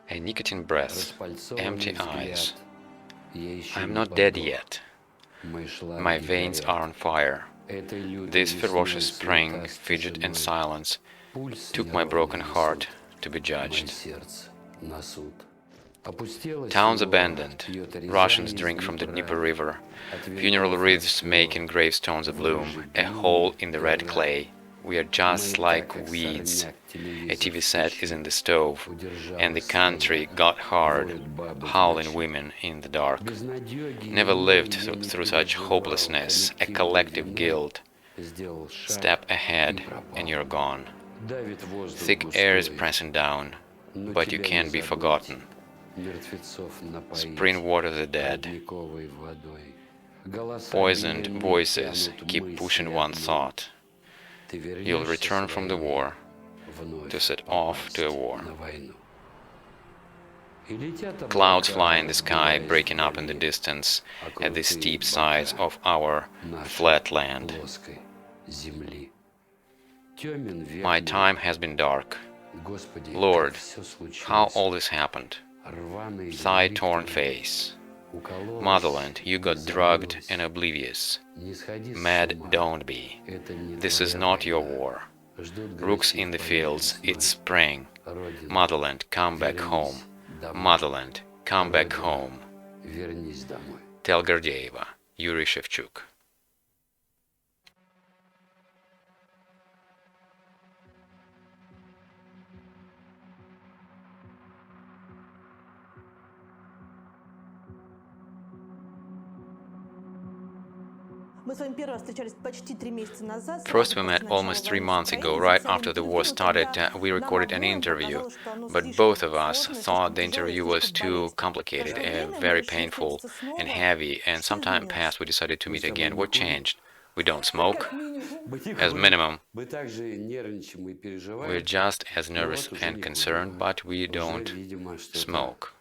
A nicotine breath, empty eyes. I am not dead yet. My veins are on fire. This ferocious spring, fidget and silence, took my broken heart to be judged. Towns abandoned, Russians drink from the Dnieper River, funeral wreaths making gravestones abloom, a hole in the red clay. We are just like weeds. A TV set is in the stove, and the country got hard, howling women in the dark. Never lived through such hopelessness, a collective guilt. Step ahead and you're gone. Thick air is pressing down, but you can't be forgotten. Spring water the dead. Poisoned voices keep pushing one thought. You'll return from the war to set off to a war. Clouds fly in the sky, breaking up in the distance at the steep sides of our flat land. My time has been dark. Lord, how all this happened? Thigh-torn face. Motherland, you got drugged and oblivious. Mad don't be. This is not your war. Rooks in the fields, it's spring. Motherland, come back home. Motherland, come back home. Tell Gordeeva, Yuri Shevchuk. First, we met almost 3 months ago, right after the war started. We recorded an interview, but both of us thought the interview was too complicated, very painful and heavy, and some time passed, we decided to meet again. What changed? We don't smoke, as minimum. We're just as nervous and concerned, but we don't smoke.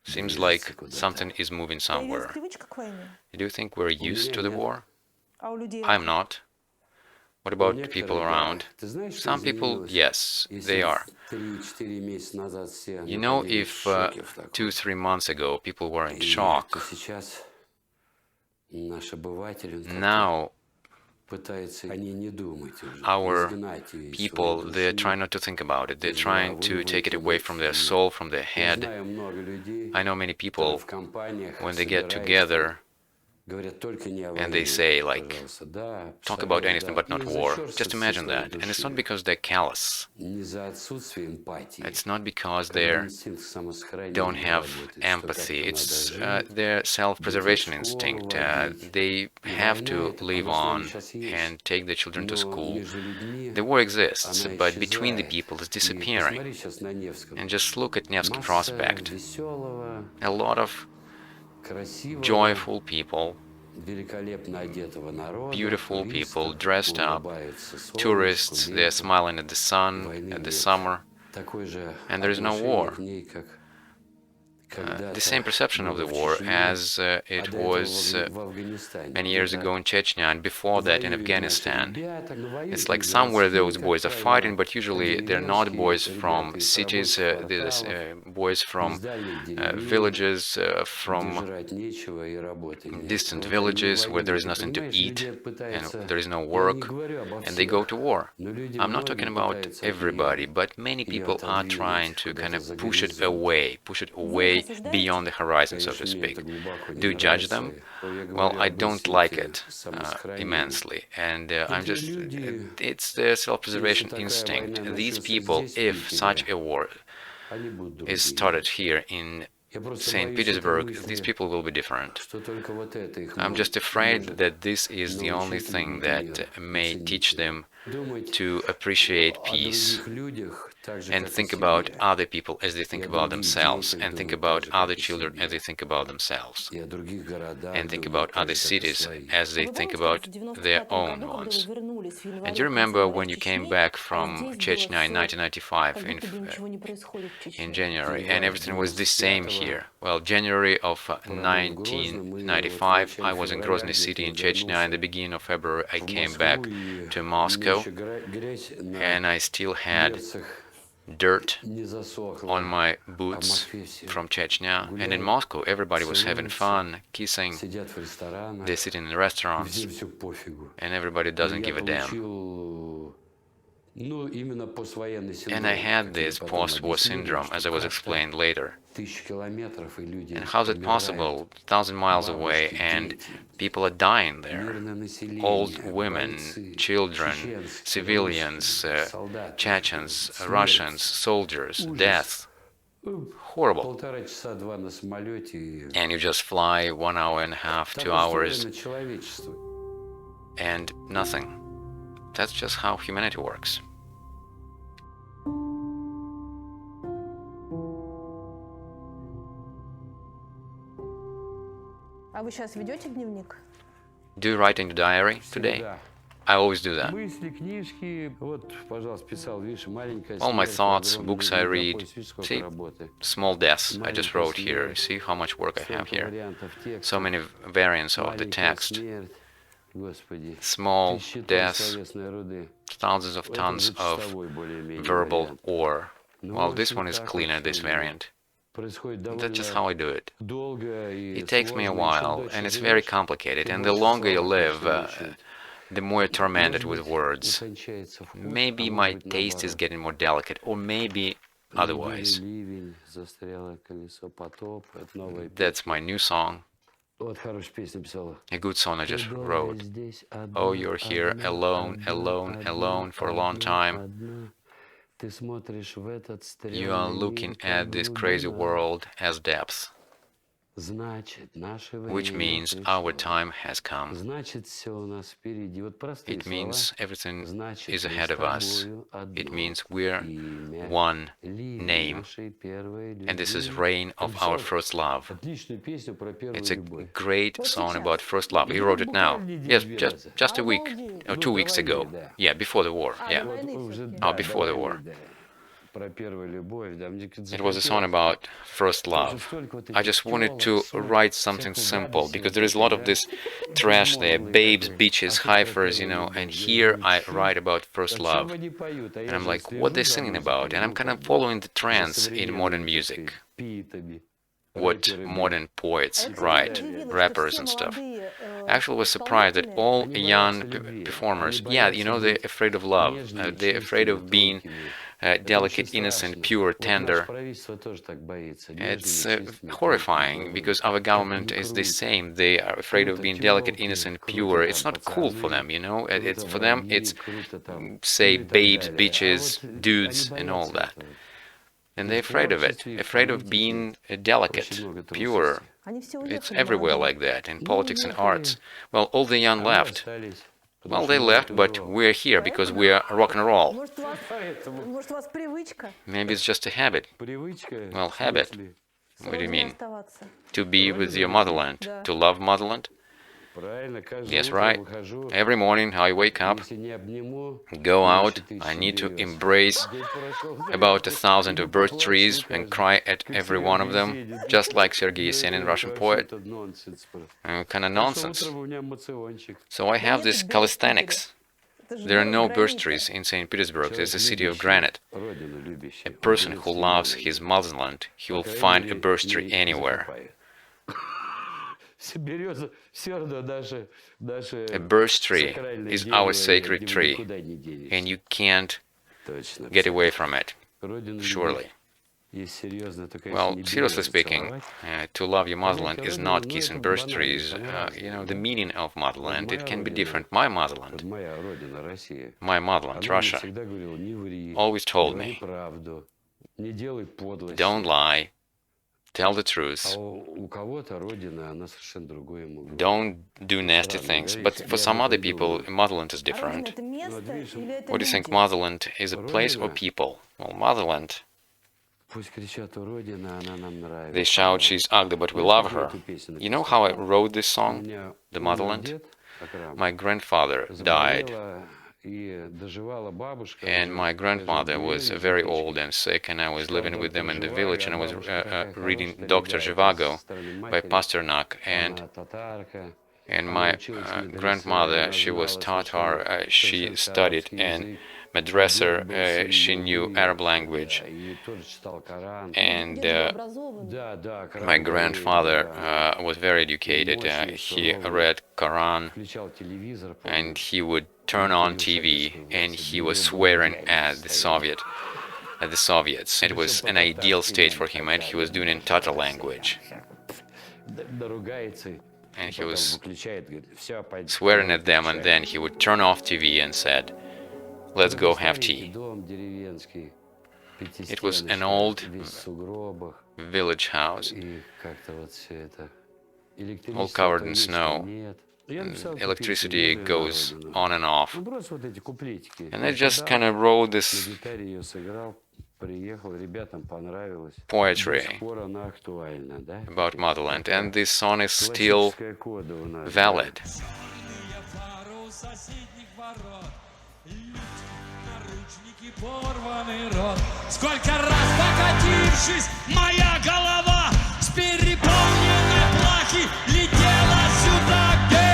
Seems like something is moving somewhere. Do you think we're used to the war? I'm not. What about the people around? Some people, yes, they are. You know, if 2-3 months ago people were in shock, now our people, they're trying not to think about it. They're trying to take it away from their soul, from their head. I know many people, when they get together, and they say, like, talk about anything but not war. Just imagine that. And it's not because they're callous. It's not because they don't have empathy. It's their self-preservation instinct. They have to live on and take their children to school. The war exists, but between the people it's disappearing. And just look at Nevsky Prospect. A lot of joyful people, beautiful people, dressed up, tourists, they're smiling at the sun, at the summer, and there is no war. The same perception of the war as it was many years ago in Chechnya and before that in Afghanistan. It's like somewhere those boys are fighting, but usually they're not boys from cities, they're boys from villages, from distant villages where there is nothing to eat and there is no work, and they go to war. I'm not talking about everybody, but many people are trying to kind of push it away beyond the horizon, so to speak. Do you judge them? Well, I don't like it immensely, and it's the self-preservation instinct. These people, if such a war is started here in St. Petersburg, these people will be different. I'm just afraid that this is the only thing that may teach them to appreciate peace and think about other people as they think about themselves, and think about other children as they think about themselves, and think about other cities as they think about their own ones. And you remember when you came back from Chechnya in 1995 in January, and everything was the same here. Well, January of 1995, I was in Grozny city in Chechnya, and the beginning of February I came back to Moscow, and I still had dirt on my boots from Chechnya, and in Moscow everybody was having fun, kissing, they're sitting in restaurants, and everybody doesn't give a damn. And I had this post-war syndrome, as I was explained later. And how's it possible, 1,000 miles away, and people are dying there? Old women, children, civilians, Chechens, Russians, soldiers, death. Horrible. And you just fly 1 hour and a half, 2 hours, and nothing. That's just how humanity works. А вы сейчас ведете дневник? Do you write in your diary today? I always do that. All my thoughts, books I read. See, small deaths I just wrote here. See how much work I have here. So many variants of the text. Small deaths, thousands of tons of verbal ore. Well, this one is cleaner, this variant. That's just how I do it. It takes me a while, and it's very complicated, and the longer you live, the more you're tormented with words. Maybe my taste is getting more delicate, or maybe otherwise. That's my new song. A good song I just wrote. Oh, you're here alone, alone, alone for a long time. You are looking at this crazy world as depth, which means our time has come. It means everything is ahead of us. It means we're one name. And this is Reign of Our First Love. It's a great song about first love. He wrote it now. Yes, just a week or 2 weeks ago. Yeah, before the war. Yeah. Oh, before the war. It was a song about first love. I just wanted to write something simple, because there is a lot of this trash there, babes, bitches, heifers, you know, and here I write about first love. And I'm like, what they're singing about? And I'm kind of following the trends in modern music. What modern poets write, rappers and stuff. I actually was surprised that all young performers, yeah, you know, they're afraid of love. They're afraid of being delicate, innocent, pure, tender. It's horrifying, because our government is the same. They are afraid of being delicate, innocent, pure. It's not cool for them, you know. For them, it's, say, babes, bitches, dudes, and all that. And they're afraid of it, afraid of being delicate, pure. It's everywhere like that, in politics and arts. Well, all the young left. Well, they left, but we're here because we're rock and roll. Maybe it's just a habit. Well, habit. What do you mean? To be with your motherland, to love motherland? Yes, right. Every morning I wake up, go out, I need to embrace about 1,000 of birch trees and cry at every one of them, just like Sergei Yesenin, Russian poet. Kind of nonsense. So I have this calisthenics. There are no birch trees in St. Petersburg. There's a city of granite. A person who loves his motherland, he will find a birch tree anywhere. A birch tree is our sacred tree, and you can't get away from it, surely. Well, seriously speaking, to love your motherland is not kissing birch trees. You know, the meaning of motherland, it can be different. My motherland, Russia, always told me, don't lie. Tell the truth. Don't do nasty things. But for some other people, motherland is different. What do you think, motherland is a place or people? Well, motherland. They shout she's ugly, but we love her. You know how I wrote this song, The Motherland? My grandfather died. And my grandmother was very old and sick, and I was living with them in the village, and I was reading Dr. Zhivago by Pasternak, and my grandmother, she was Tatar, she studied, and madrasa. She knew Arab language, and my grandfather was very educated. He read Quran, and he would turn on TV, and he was swearing at the Soviets. It was an ideal state for him, and he was doing it in Tatar language. And he was swearing at them, and then he would turn off TV and said, "Let's go have tea." It was an old village house, all covered in snow. Electricity goes on and off. And I just kind of wrote this poetry about Motherland, and this song is still valid. Порванный рот. Сколько раз покатившись, моя голова с переполненной плахи летела сюда, girl.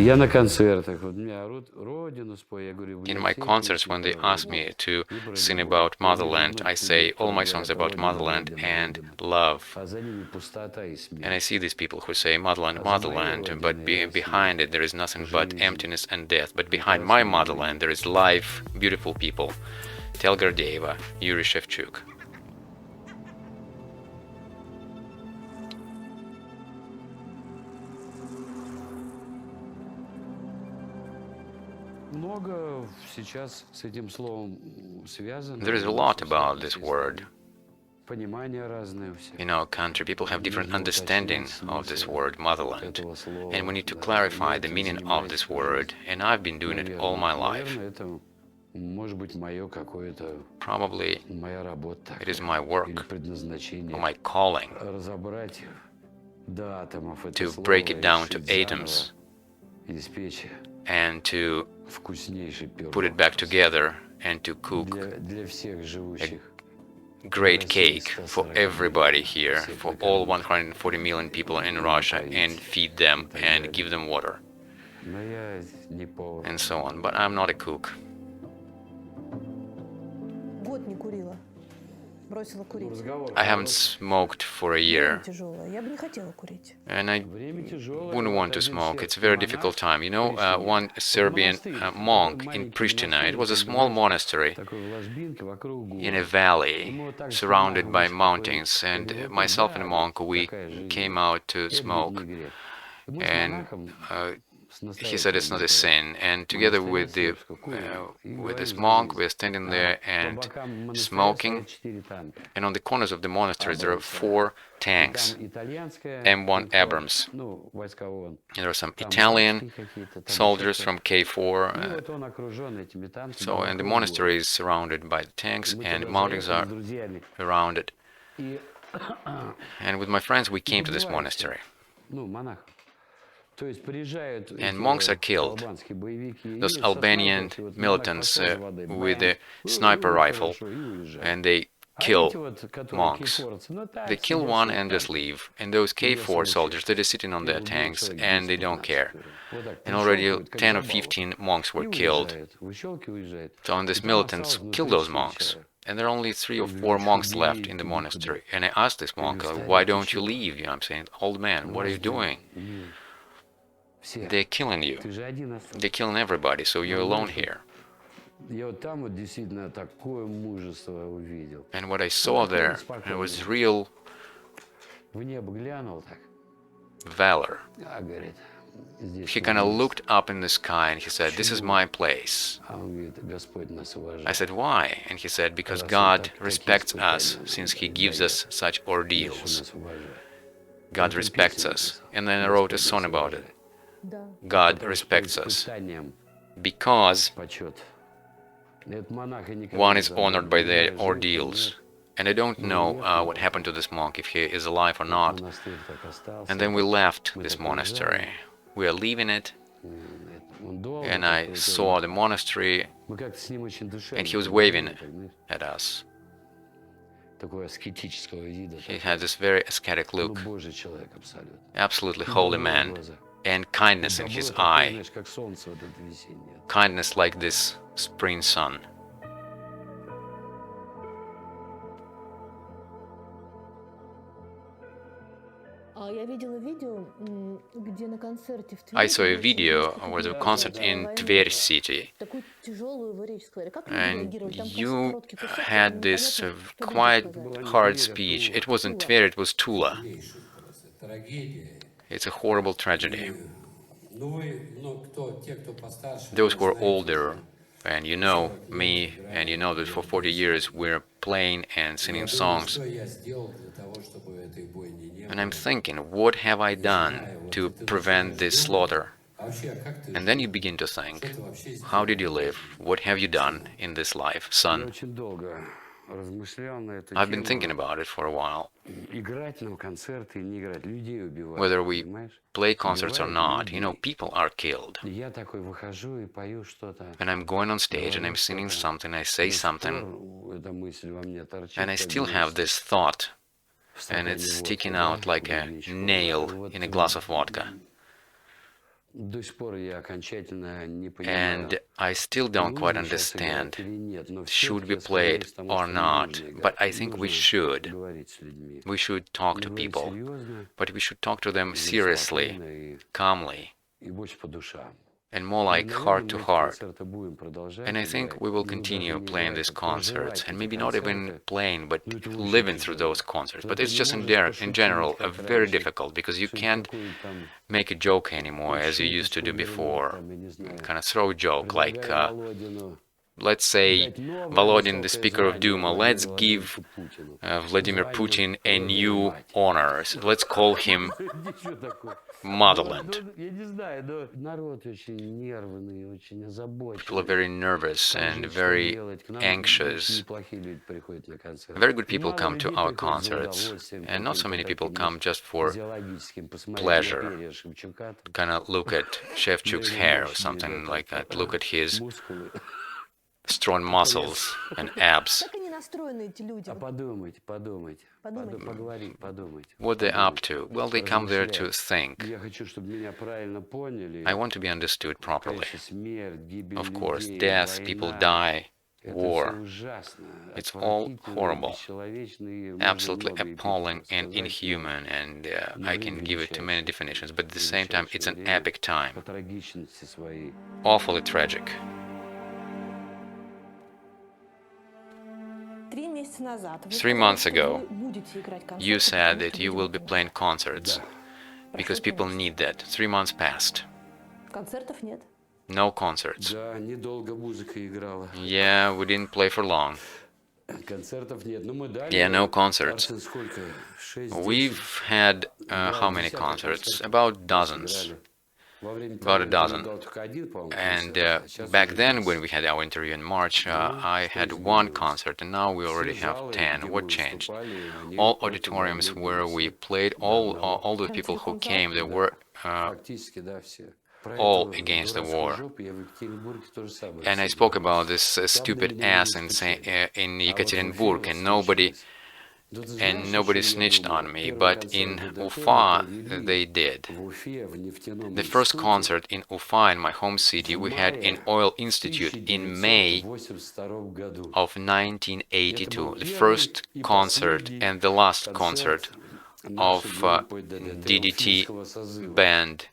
In my concerts, when they ask me to sing about Motherland, I say all my songs about Motherland and love. And I see these people who say Motherland, Motherland, but behind it there is nothing but emptiness and death. But behind my Motherland there is life, beautiful people. Tell Gordeeva, Yuri Shevchuk. There is a lot about this word. In our country, people have different understanding of this word, motherland, and we need to clarify the meaning of this word, and I've been doing it all my life. Probably it is my work, or my calling, to break it down to atoms and to put it back together and to cook a great cake for everybody here, for all 140 million people in Russia, and feed them and give them water and so on. But I'm not a cook. Год не курила. Бросила курить. I haven't smoked for a year, Тяжелая. Я бы не хотела курить. and I wouldn't want to smoke. It's a very difficult time. You know, one Serbian monk in Pristina, it was a small monastery in a valley surrounded by mountains, and myself and a monk, we came out to smoke, and he said it's not a sin, and together with this monk we're standing there and smoking, and on the corners of the monastery there are 4 tanks, M1 Abrams, and there are some Italian soldiers from K4, and the monastery is surrounded by the tanks, and mountains are around it, and with my friends we came to this monastery. And monks are killed. Those Albanian militants with a sniper rifle, and they kill monks. They kill one and just leave. And those K4 soldiers, they're just sitting on their tanks and they don't care. And already 10 or 15 monks were killed. So and these militants killed those monks. And there are only 3 or 4 monks left in the monastery. And I asked this monk, why don't you leave? You know, I'm saying, old man, what are you doing? They're killing you. They're killing everybody, so you're alone here. And what I saw there, it was real valor. He kind of looked up in the sky and he said, this is my place. I said, why? And he said, because God respects us since he gives us such ordeals. God respects us. And then I wrote a song about it. God respects us because One is honored by their ordeals. And I don't know what happened to this monk, if he is alive or not. And then we left this monastery. We are leaving it, and I saw the monastery, and he was waving at us. He had this very ascetic look, absolutely holy man, and kindness in his eye, kindness like this spring sun. I saw a video where the concert in Tver city, and you had this quite hard speech. It wasn't Tver, it was Tula. It's a horrible tragedy. Those who are older, and you know me, and you know that for 40 years we're playing and singing songs. And I'm thinking, what have I done to prevent this slaughter? And then you begin to think, how did you live? What have you done in this life, son? I've been thinking about it for a while. Whether we play concerts or not, you know, people are killed. And I'm going on stage and I'm singing something, I say something, and I still have this thought, and it's sticking out like a nail in a glass of vodka. And I still don't quite understand, should we play it or not, but I think we should. We should talk to people, but we should talk to them seriously, calmly, and more like heart to heart. And I think we will continue playing these concerts, and maybe not even playing, but living through those concerts. But it's just in general very difficult, because you can't make a joke anymore as you used to do before. Kind of throw a joke like, let's say, Volodin, the Speaker of Duma, let's give Vladimir Putin a new honor. Let's call him Motherland. People are very nervous and very anxious. Very good people come to our concerts, and not so many people come just for pleasure. Kind of look at Shevchuk's hair or something like that, look at his strong muscles and abs. What they're up to? Well, they come there to think. I want to be understood properly. Of course, death, people die, war. It's all horrible, absolutely appalling and inhuman, and I can give it to many definitions, but at the same time, it's an epic time. Awfully tragic. 3 months ago, you said that you will be playing concerts, because people need that. 3 months passed. No concerts. Yeah, we didn't play for long. Yeah, no concerts. We've had how many concerts? About dozens. About a dozen. And back then, when we had our interview in March, I had 1 concert, and now we already have 10. What changed? All auditoriums where we played, all the people who came, they were all against the war. And I spoke about this stupid ass in Yekaterinburg, and nobody snitched on me, but in Ufa they did. The first concert in Ufa, in my home city, we had in Oil Institute in May of 1982. The first concert and the last concert of DDT band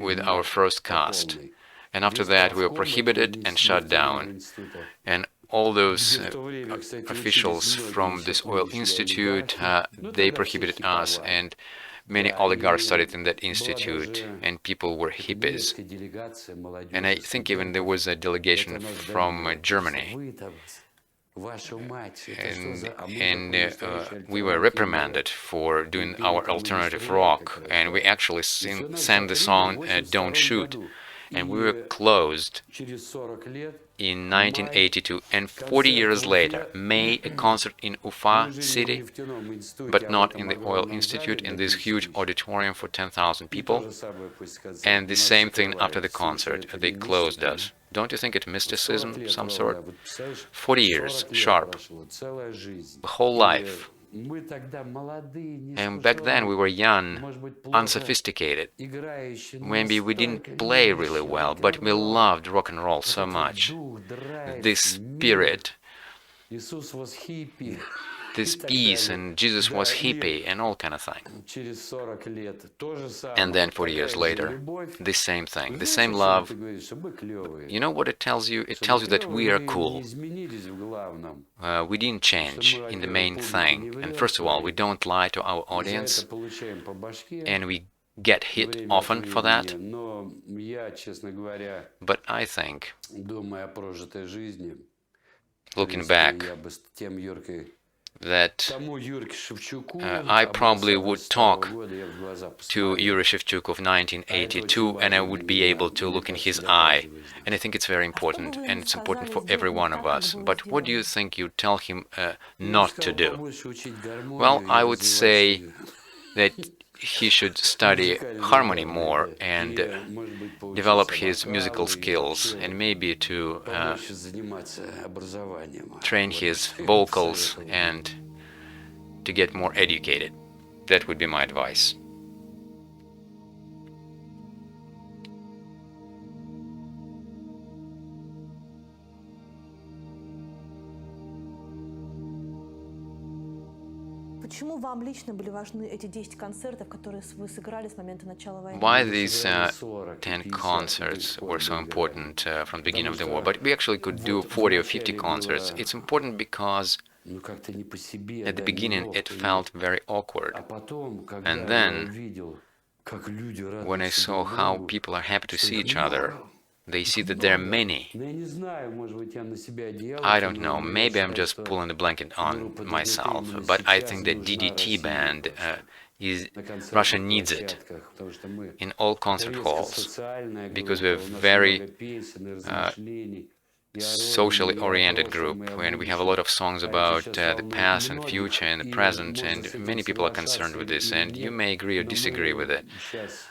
with our first cast. And after that we were prohibited and shut down. And all those officials from this Oil Institute, they prohibited us, and many oligarchs studied in that institute, and people were hippies. And I think even there was a delegation from Germany. And we were reprimanded for doing our alternative rock, and we actually sang the song Don't Shoot. and we were closed in 1982, and 40 years later, May, a concert in Ufa city, but not in the Oil Institute, in this huge auditorium for 10,000 people, and the same thing after the concert, they closed us. Don't you think it's mysticism, some sort? 40 years, sharp, a whole life. And back then we were young, unsophisticated. Maybe we didn't play really well, but we loved rock and roll so much. This spirit, this peace, and Jesus was hippie and all kind of thing. And then 40 years later, the same thing, the same love. You know what it tells you? It tells you that we are cool. We didn't change in the main thing. And first of all, we don't lie to our audience, and we get hit often for that. But I think, looking back, that I probably would talk to Yuri Shevchuk of 1982, and I would be able to look in his eye. And I think it's very important, and it's important for every one of us. But what do you think you tell him not to do? Well, I would say that he should study harmony more and develop his musical skills, and maybe to train his vocals and to get more educated. That would be my advice. Почему вам лично были важны эти 10 концертов, которые вы сыграли с момента начала войны? Why these 10 concerts were so important from the beginning of the war? But we actually could do 40 or 50 concerts. It's important because at the beginning it felt very awkward. And then, when I saw how people are happy to see each other, they see that there are many. I don't know, maybe I'm just pulling the blanket on myself, but I think that DDT band Russia needs it in all concert halls, because we're very socially oriented group, and we have a lot of songs about the past and future and the present, and many people are concerned with this, and you may agree or disagree with it,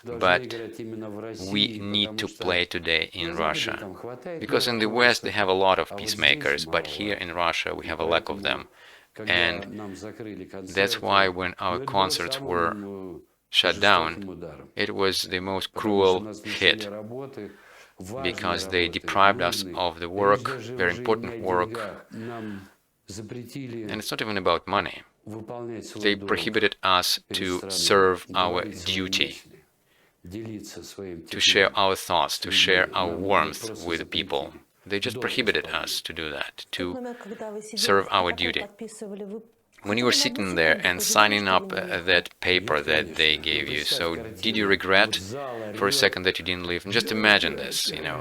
but we need to play today in Russia, because in the West they have a lot of peacemakers, but here in Russia we have a lack of them, and that's why when our concerts were shut down, it was the most cruel hit, because they deprived us of the work, very important work, and it's not even about money. They prohibited us to serve our duty, to share our thoughts, to share our warmth with the people. They just prohibited us to do that, to serve our duty. When you were sitting there and signing up that paper that they gave you, so did you regret for a second that you didn't leave? And just imagine this, you know,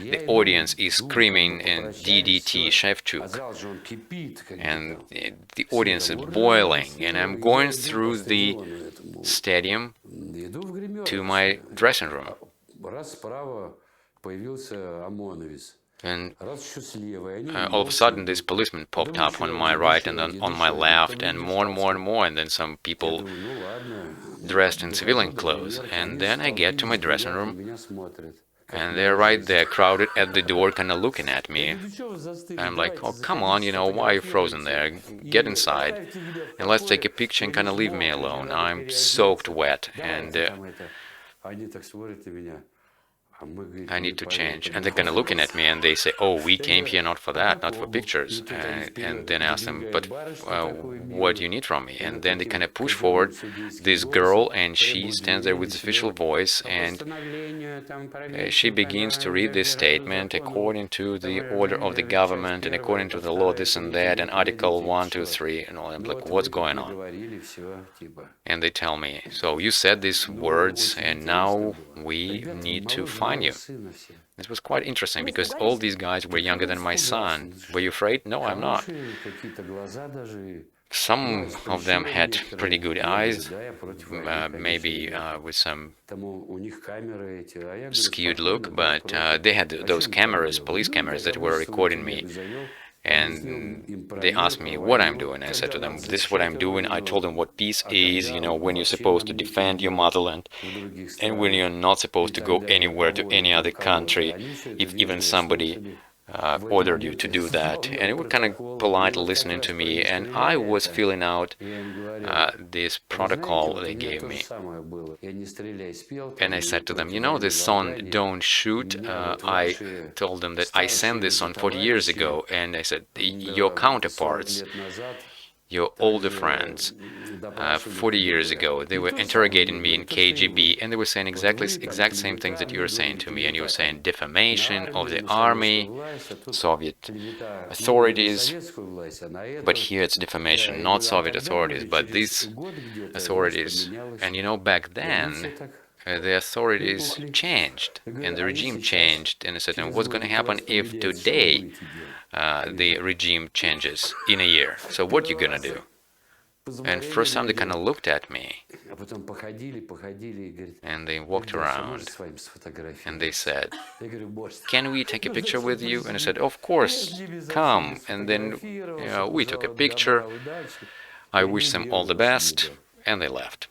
the audience is screaming in DDT Shevchuk, and the audience is boiling, and I'm going through the stadium to my dressing room. And all of a sudden this policeman popped up on my right and then on my left, and more and more and more, and then some people dressed in civilian clothes. And then I get to my dressing room, and they're right there, crowded at the door, kind of looking at me. I'm like, oh, come on, you know, why are you frozen there? Get inside, and let's take a picture and kind of leave me alone. I'm soaked wet, and I need to change. And they're kind of looking at me, and they say, oh, we came here not for that, not for pictures. And then I ask them, but what do you need from me? And then they kind of push forward this girl, and she stands there with official voice, and she begins to read this statement according to the order of the government, and according to the law, this and that, and Article 1, 2, 3, and all. I'm like, what's going on? And they tell me, so you said these words, and now we need to find you. It was quite interesting, because all these guys were younger than my son. Were you afraid? No, I'm not. Some of them had pretty good eyes, maybe with some skewed look, but they had those cameras, police cameras, that were recording me. And they asked me what I'm doing. I said to them, this is what I'm doing. I told them what peace is, you know, when you're supposed to defend your motherland and when you're not supposed to go anywhere to any other country, if even somebody ordered you to do that. And they were kind of polite listening to me, and I was filling out this protocol they gave me. And I said to them, you know, this song "Don't Shoot," I told them that I sang this song 40 years ago, and I said, your counterparts, your older friends, 40 years ago, they were interrogating me in KGB, and they were saying exact same things that you were saying to me, and you were saying defamation of the army, Soviet authorities, but here it's defamation, not Soviet authorities, but these authorities. And you know, back then, the authorities changed, and the regime changed, and I said, what's going to happen if today the regime changes in a year? So what you gonna do? And first time they kind of looked at me, and they walked around, and they said, can we take a picture with you? And I said, of course, come. And then we took a picture. I wished them all the best, and they left.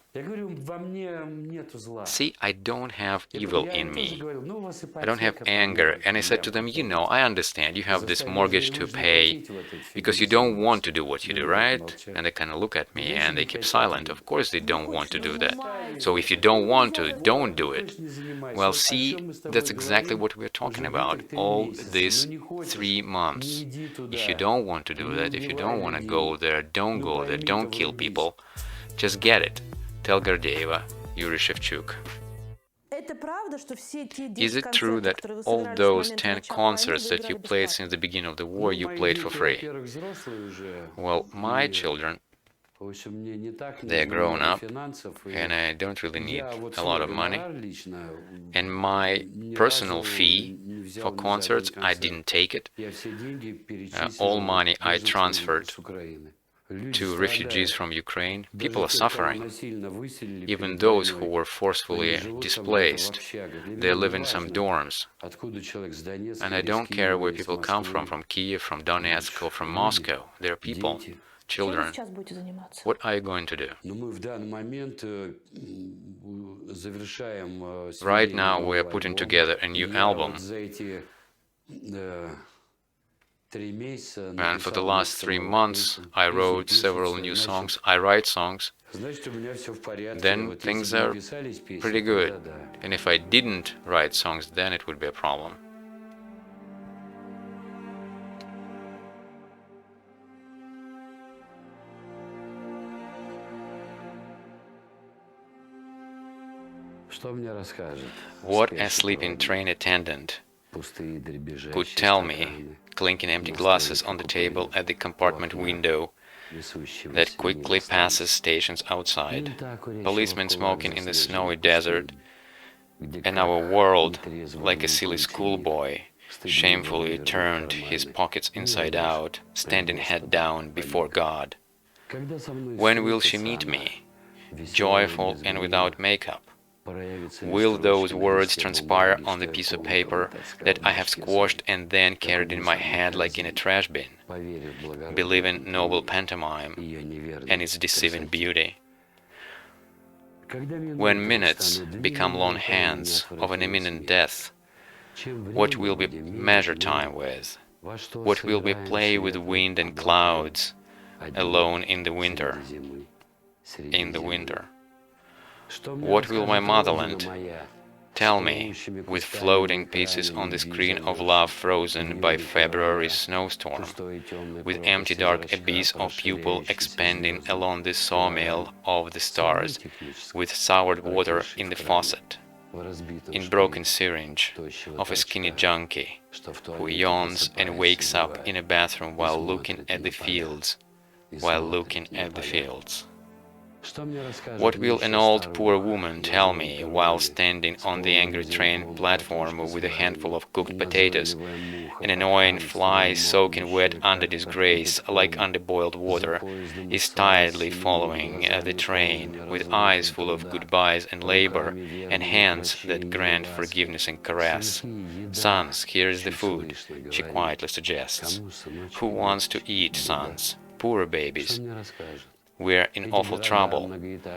See, I don't have evil in me. I don't have anger. And I said to them, you know, I understand you have this mortgage to pay because you don't want to do what you do, right? And they kind of look at me and they keep silent. Of course they don't want to do that. So if you don't want to, don't do it. Well, see, that's exactly what we're talking about all these 3 months. If you don't want to do that, if you don't want to go there, don't kill people. Just get it. Tell Gordeeva, Yuri Shevchuk. Is it true that all those 10 concerts that you played since the beginning of the war, you played for free? Well, my children, they're grown up, and I don't really need a lot of money. And my personal fee for concerts, I didn't take it. All money I transferred to refugees from Ukraine. People are suffering. Even those who were forcefully displaced, they live in some dorms. And I don't care where people come from Kiev, from Donetsk, or from Moscow. They're people, children. What are you going to do? Right now we are putting together a new album. And for the last 3 months, I wrote several new songs. I write songs. Then things are pretty good. And if I didn't write songs, then it would be a problem. What a sleeping train attendant could tell me, clinking empty glasses on the table at the compartment window that quickly passes stations outside, policemen smoking in the snowy desert, and our world, like a silly schoolboy, shamefully turned his pockets inside out, standing head down before God. When will she meet me, joyful and without makeup? Will those words transpire on the piece of paper that I have squashed and then carried in my head like in a trash bin, believing noble pantomime and its deceiving beauty? When minutes become long hands of an imminent death, what will we measure time with? What will we play with wind and clouds, alone in the winter? In the winter. What will my motherland tell me, with floating pieces on the screen of love frozen by February's snowstorm, with empty dark abyss of pupil expanding along the sawmill of the stars, with soured water in the faucet, in broken syringe of a skinny junkie who yawns and wakes up in a bathroom while looking at the fields, What will an old poor woman tell me while standing on the angry train platform with a handful of cooked potatoes, an annoying fly soaking wet under disgrace like underboiled water, is tiredly following the train with eyes full of goodbyes and labor and hands that grant forgiveness and caress? Sons, here is the food, she quietly suggests. Who wants to eat, sons? Poor babies. We're in awful trouble.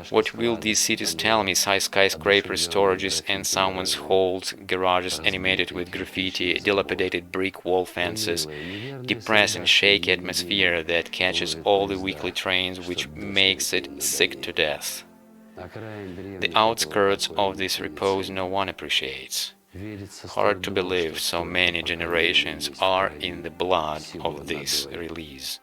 What will these cities tell me? Skyscrapers, storages, and someone's halls, garages animated with graffiti, dilapidated brick wall fences, depressing, shaky atmosphere that catches all the weekly trains, which makes it sick to death. The outskirts of this repose no one appreciates. Hard to believe so many generations are in the blood of this release.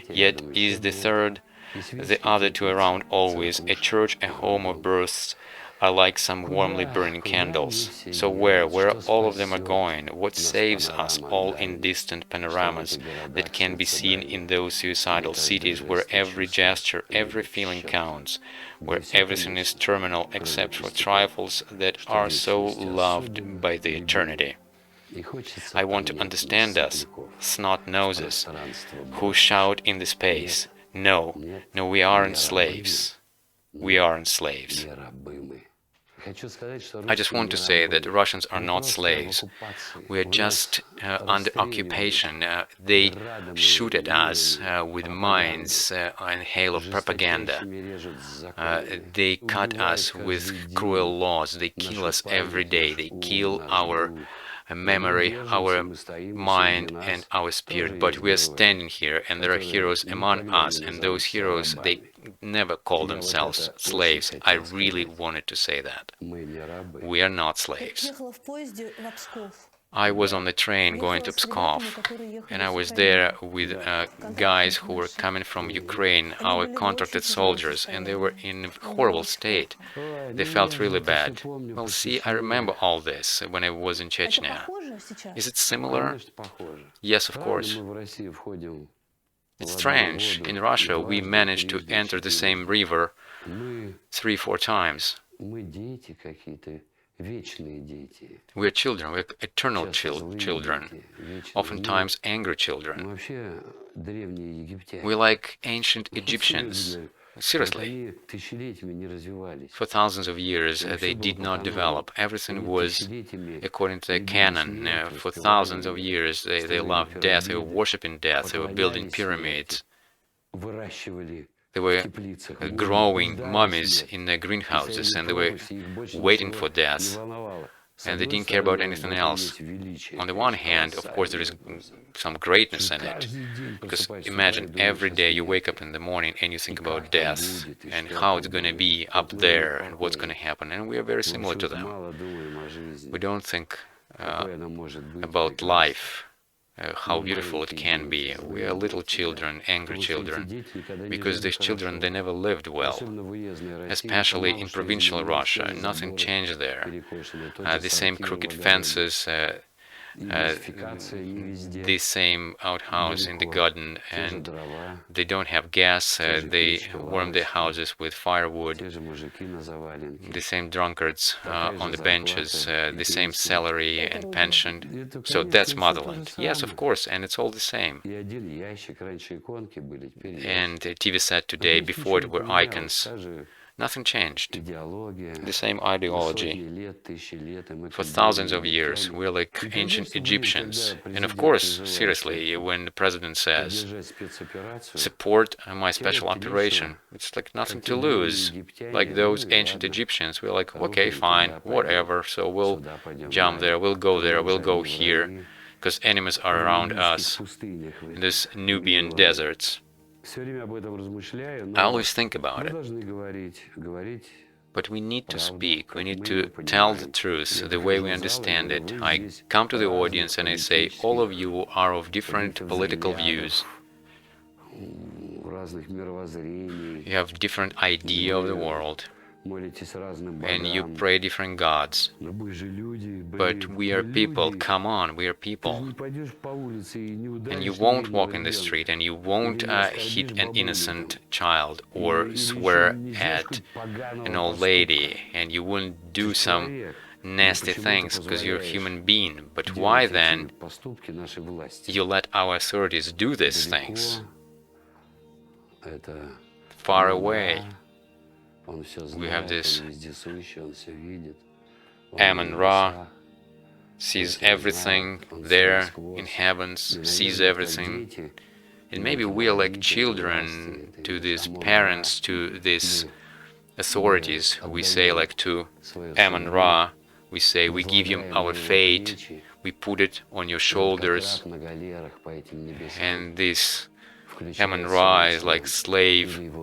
Yet is the other two around always, a church, a home of births, are like some warmly burning candles. So where all of them are going, what saves us all in distant panoramas that can be seen in those suicidal cities where every gesture, every feeling counts, where everything is terminal except for trifles that are so loved by the eternity. I want to understand us, snot-noses, who shout in the space, no, we aren't slaves. We aren't slaves. I just want to say that the Russians are not slaves. We are just under occupation. They shoot at us with mines and hail of propaganda. They cut us with cruel laws. They kill us every day. They kill our memory, our mind, and our spirit. But we are standing here, and there are heroes among us, and those heroes, they never call themselves slaves. I really wanted to say that. We are not slaves. I was on the train going to Pskov, and I was there with guys who were coming from Ukraine, our contracted soldiers, and they were in a horrible state. They felt really bad. Well, see, I remember all this when I was in Chechnya. Is it similar? Yes, of course. It's strange. In Russia, we managed to enter the same river 3-4 times. We are children, we are eternal children, oftentimes angry children. We're like ancient Egyptians. Seriously. For thousands of years, they did not develop. Everything was according to the canon. For thousands of years, they loved death, they were worshipping death, they were building pyramids. They were growing mummies in the greenhouses, and they were waiting for death, and they didn't care about anything else. On the one hand, of course, there is some greatness in it, because imagine every day you wake up in the morning and you think about death, and how it's going to be up there, and what's going to happen, and we are very similar to them. We don't think about life. How beautiful it can be. We are little children, angry children, because these children, they never lived well, especially in provincial Russia. Nothing changed there. The same crooked fences, the same outhouse in the garden, and they don't have gas, they warm their houses with firewood, the same drunkards on the benches, the same salary and pension. So that's Motherland. Yes, of course, and it's all the same. And the TV set today, before it were icons. Nothing changed. The same ideology. For thousands of years, we're like ancient Egyptians. And of course, seriously, when the president says, support my special operation, it's like nothing to lose. Like those ancient Egyptians, we're like, okay, fine, whatever, so we'll jump there, we'll go here, because enemies are around us in these Nubian deserts. I always think about it, but we need to speak, we need to tell the truth the way we understand it. I come to the audience and I say, all of you are of different political views. You have different idea of the world, and you pray different gods. but we are people, come on, we are people. And you won't walk in the street, and you won't hit an innocent child or swear at an old lady, and you wouldn't do some nasty things because you're a human being. But why then you let our authorities do these things? Far away, we have this Amun-Ra, sees everything there in heavens, sees everything. And maybe we are like children to these parents, to these authorities. We say like to Amun-Ra, we say, we give you our fate, we put it on your shoulders. And this Amun-Ra is like slave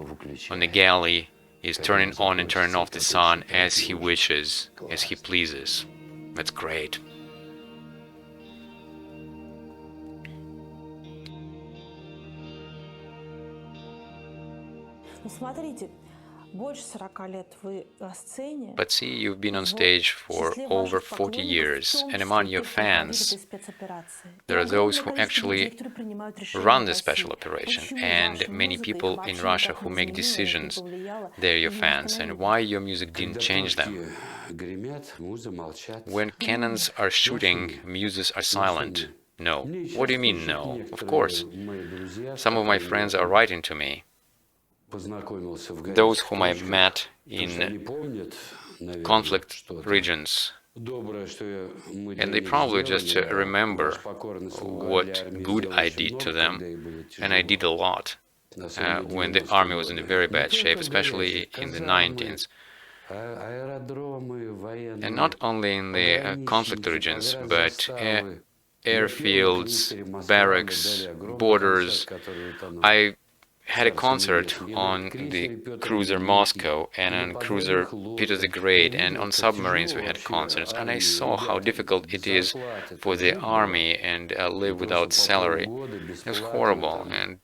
on the galley, is turning on and turning off the sun as he wishes, as he pleases. That's great. Ну, смотрите, больше 40 лет вы на сцене. But see, you've been on stage for over 40 years, and among your fans, there are those who actually run the special operation, and many people in Russia who make decisions. They're your fans, and why your music didn't change them? When cannons are shooting, muses are silent. No. What do you mean, no? Of course. Some of my friends are writing to me. Those whom I met in conflict regions, and they probably just remember what good I did to them, and I did a lot when the army was in a very bad shape, especially in the 19th. And not only in the conflict regions, but airfields, barracks, borders. I had a concert on the cruiser Moscow and on cruiser Peter the Great, and on submarines we had concerts, and I saw how difficult it is for the army and live without salary. It was horrible, and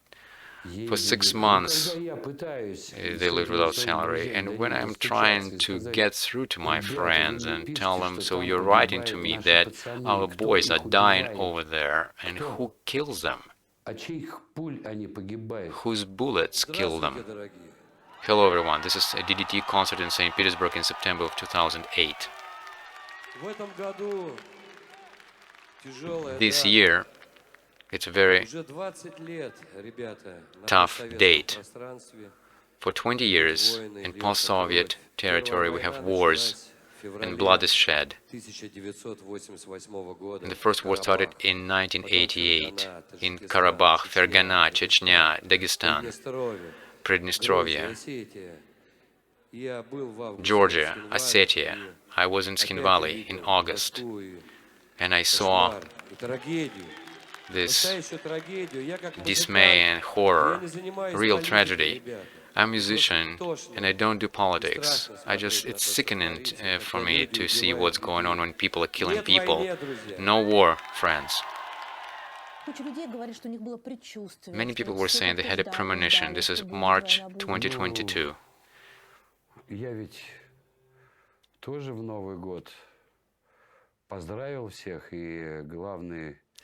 for 6 months they lived without salary. And when I'm trying to get through to my friends and tell them, so you're writing to me that our boys are dying over there, and who kills them? Whose bullets kill them? Hello everyone, this is a DDT concert in St. Petersburg in September of 2008. This year, it's a very tough date. For 20 years, in post-Soviet territory we have wars, and blood is shed. And the first war started in 1988 in Karabakh, Fergana, Chechnya, Dagestan, Pridnestrovia, Georgia, Ossetia. I was in Skin Valley in August, and I saw this dismay and horror, real tragedy. I'm a musician, and I don't do politics. It's sickening for me to see what's going on when people are killing people. No war, friends. Many people were saying they had a premonition. This is March 2022.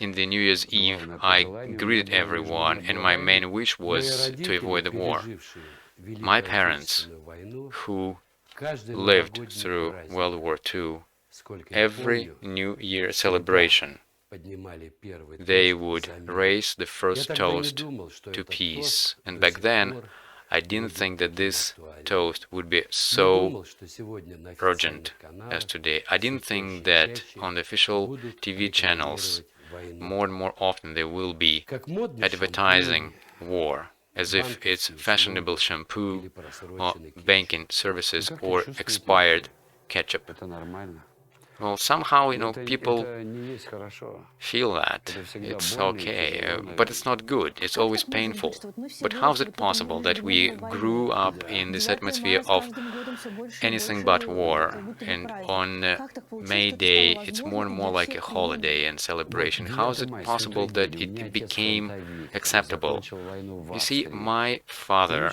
In the New Year's Eve, I greeted everyone, and my main wish was to avoid the war. My parents, who lived through World War II, every New Year celebration, they would raise the first toast to peace. And back then, I didn't think that this toast would be so urgent as today. I didn't think that on the official TV channels, more and more often they will be advertising war, as if it's fashionable shampoo or banking services or expired ketchup. Well, somehow, people feel that it's okay, but it's not good, it's always painful. But how is it possible that we grew up in this atmosphere of anything but war, and on May Day it's more and more like a holiday and celebration? How is it possible that it became acceptable? You see, my father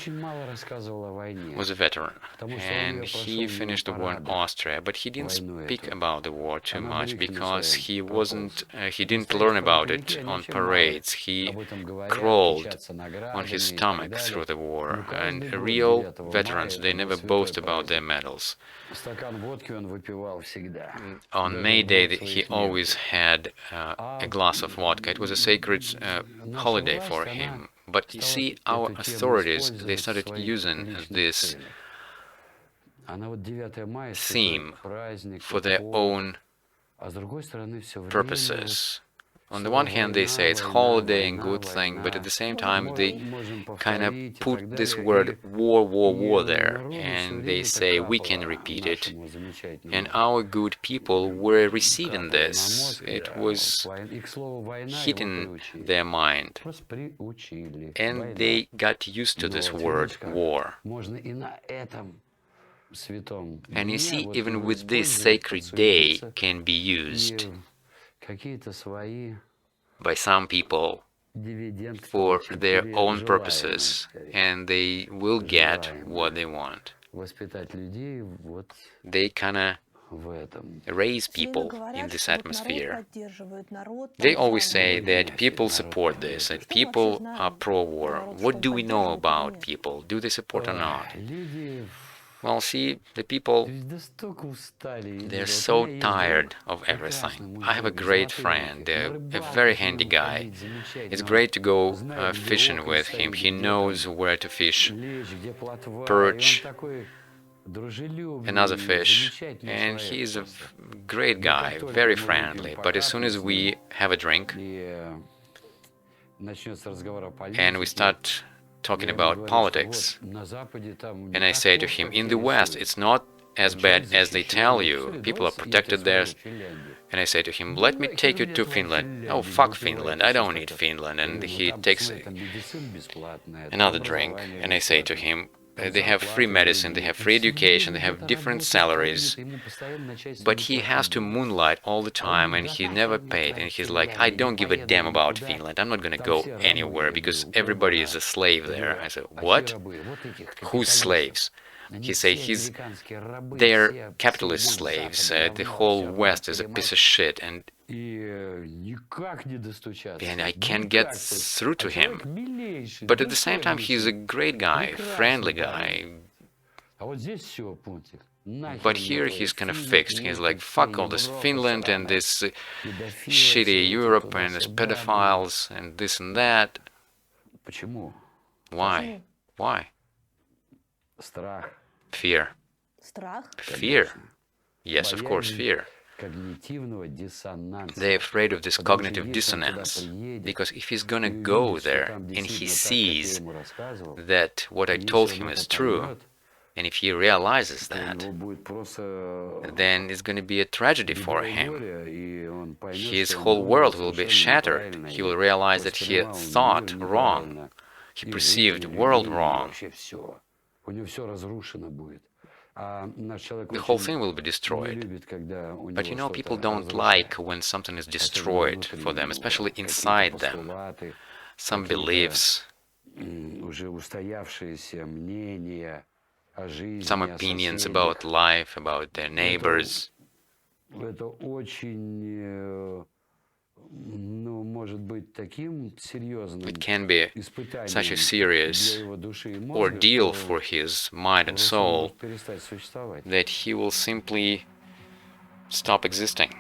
was a veteran, and he finished the war in Austria, but he didn't speak about about the war too much because he didn't learn about it on parades. He crawled on his stomach through the war. And real veterans, they never boast about their medals. On May Day, he always had a glass of vodka. It was a sacred holiday for him. But you see, our authorities, they started using this theme for their own purposes. On the one hand, they say it's holiday and good thing, but at the same time, they kind of put this word war, war, war there, and they say we can repeat it. And our good people were receiving this. It was hitting their mind, and they got used to this word war. And you see, even with this sacred day can be used by some people for their own purposes, and they will get what they want. They kind of raise people in this atmosphere. They always say that people support this, that people are pro-war. What do we know about people? Do they support or not? Well, see, the people, they're so tired of everything. I have a great friend, a very handy guy. It's great to go fishing with him. He knows where to fish, perch, and other fish. And he's a great guy, very friendly. But as soon as we have a drink and we start talking about politics, and I say to him, in the West, it's not as bad as they tell you. People are protected there. And I say to him, let me take you to Finland. Oh, fuck Finland, I don't need Finland. And he takes another drink, and I say to him, they have free medicine, they have free education, they have different salaries, but he has to moonlight all the time, and he never paid. And he's like, I don't give a damn about Finland, I'm not gonna go anywhere because everybody is a slave there. I said, what? Who's slaves? He say they're capitalist slaves. The whole West is a piece of shit, and I can't get through to him. But at the same time, he's a great guy, friendly guy. But here he's kind of fixed. He's like, fuck all this Finland and this shitty Europe and this pedophiles and this and that. Why? Why? Fear. Fear. Yes, of course, fear. They're afraid of this cognitive dissonance, because if he's gonna go there and he sees that what I told him is true, and if he realizes that, then it's gonna be a tragedy for him. His whole world will be shattered. He will realize that he thought wrong. He perceived world wrong. The whole thing will be destroyed. But you know, people don't like when something is destroyed for them, especially inside them. Some beliefs, some opinions about life, about their neighbors. It can be such a serious ordeal for his mind and soul that he will simply stop existing.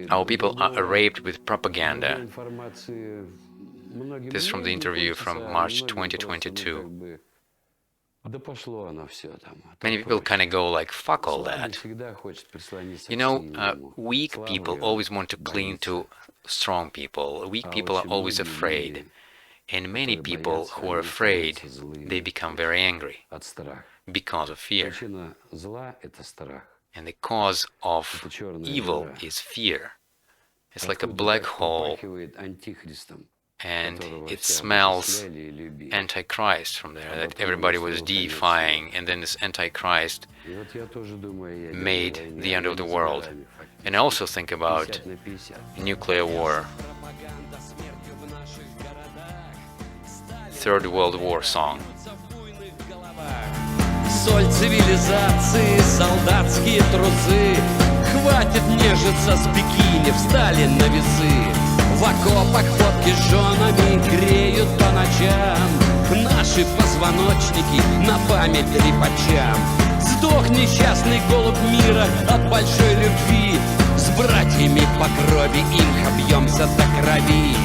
Our people are raped with propaganda. This is from the interview from March 2022. Many people kind of go like, fuck all that. You know, weak people always want to cling to strong people. Weak people are always afraid. And many people who are afraid, they become very angry because of fear. And the cause of evil is fear. It's like a black hole, and it smells Antichrist from there, that everybody was deifying, and then this Antichrist made the end of the world. And I also think about nuclear war. Third World War song. Соль цивилизации, солдатские трусы. Хватит нежиться с бикини, встали на весы. В окопах фотки с женами греют по ночам. Наши позвоночники на память репачам. Сдох несчастный голубь мира от большой любви. С братьями по крови им бьемся до крови.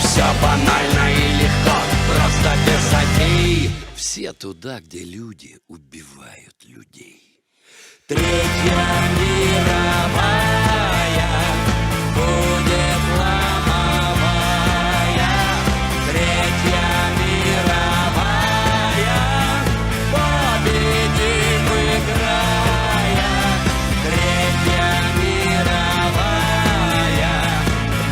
Все банально и легко, просто без затей. Все туда, где люди убивают людей. Третья мировая будет ломовая. Третья мировая, победим играя. Третья мировая,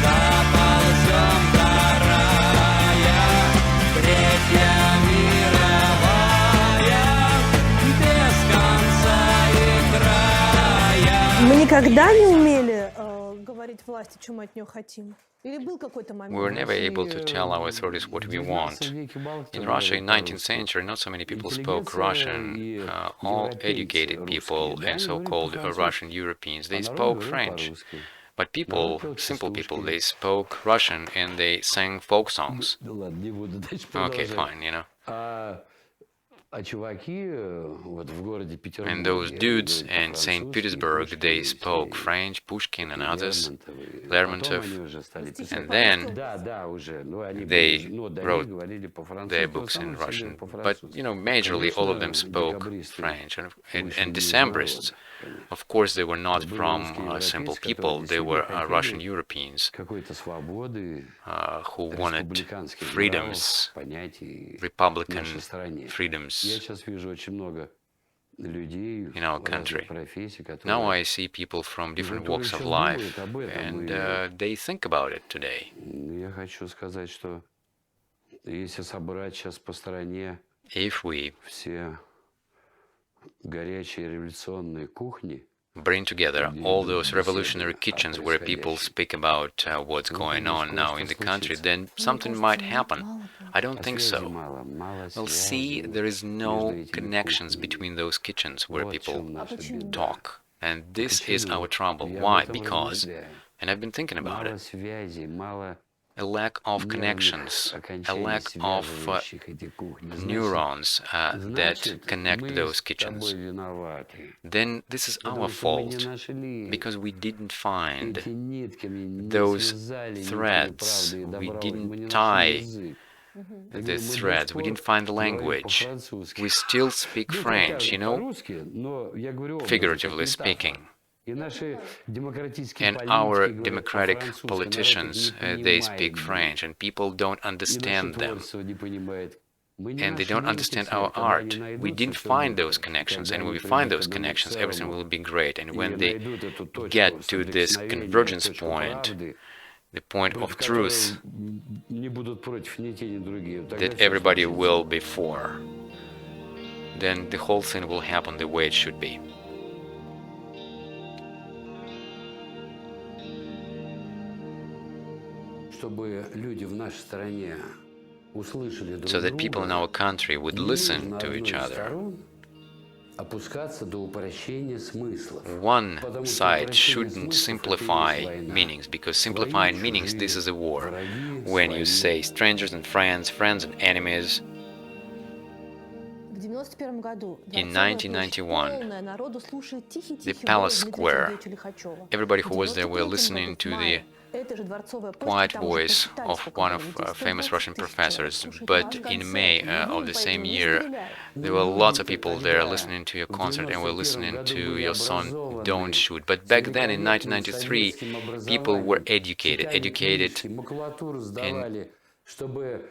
доползем до рая. Третья мировая, без конца и края. Мы никогда не умели говорить власти, чем мы от нее хотим? Или был какой-то We were момент? never able to tell our authorities what we want. In Russia in 19th century, not so many people spoke Russian. All educated people and so-called Russian Europeans, they spoke French. But people, simple people, they spoke Russian and they sang folk songs. Okay, fine, you know. And those dudes in St Petersburg, they spoke French, Pushkin and others, Lermontov, and then they wrote their books in Russian. But, you know, majorly all of them spoke French. And Decembrists, of course, they were not from simple people, they were Russian Europeans who wanted freedoms, Republican freedoms in our country. Now I see people from different walks of life, and they think about it today. If we bring together all those revolutionary kitchens where people speak about what's going on now in the country, then something might happen. I don't think so. Well, see, there is no connections between those kitchens where people talk. And this is our trouble. Why? Because, and I've been thinking about it, a lack of connections, a lack of neurons that connect those kitchens. Then this is our fault, because we didn't find those threads, we didn't tie the threads, we didn't find the language. We still speak French, you know, figuratively speaking. And our democratic politicians, they speak French, and people don't understand them. And they don't understand our art. We didn't find those connections, and when we find those connections, everything will be great. And when they get to this convergence point, the point of truth that everybody will be for, then the whole thing will happen the way it should be. So that people in our country would listen to each other. One side shouldn't simplify meanings, because simplifying meanings, this is a war. When you say strangers and friends, friends and enemies. In 1991, the Palace Square, everybody who was there were listening to the quiet voice of one of famous Russian professors. But in May of the same year, there were lots of people there listening to your concert and were listening to your song Don't Shoot. But back then, in 1993, people were educated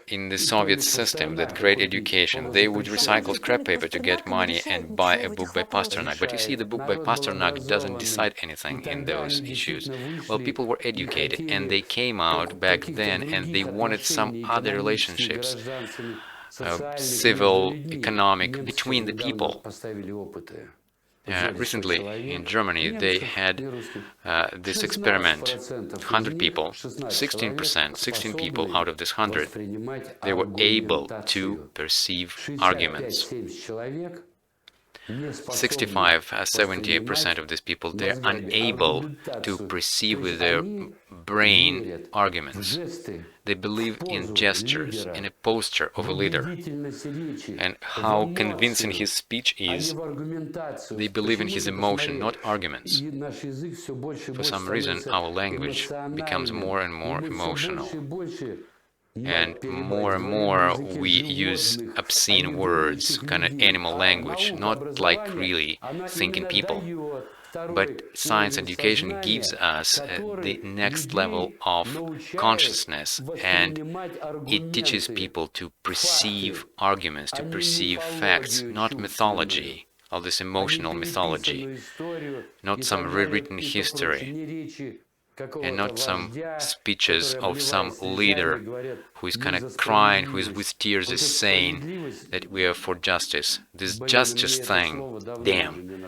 in the Soviet system, that great education. They would recycle scrap paper to get money and buy a book by Pasternak. But you see, the book by Pasternak doesn't decide anything in those issues. Well, people were educated, and they came out back then, and they wanted some other relationships, civil, economic, between the people. Recently in Germany they had this experiment, 100 people, 16 people out of this 100, they were able to perceive arguments. 65-70% of these people, they're unable to perceive with their brain arguments. They believe in gestures, in a posture of a leader, and how convincing his speech is. They believe in his emotion, not arguments. For some reason, our language becomes more and more emotional. And more we use obscene words, kind of animal language, not like really thinking people. But science education gives us the next level of consciousness, and it teaches people to perceive arguments, to perceive facts, not mythology, all this emotional mythology, not some rewritten history, and not some speeches of some leader who is kind of crying, who is with tears is saying that we are for justice. This justice thing, damn,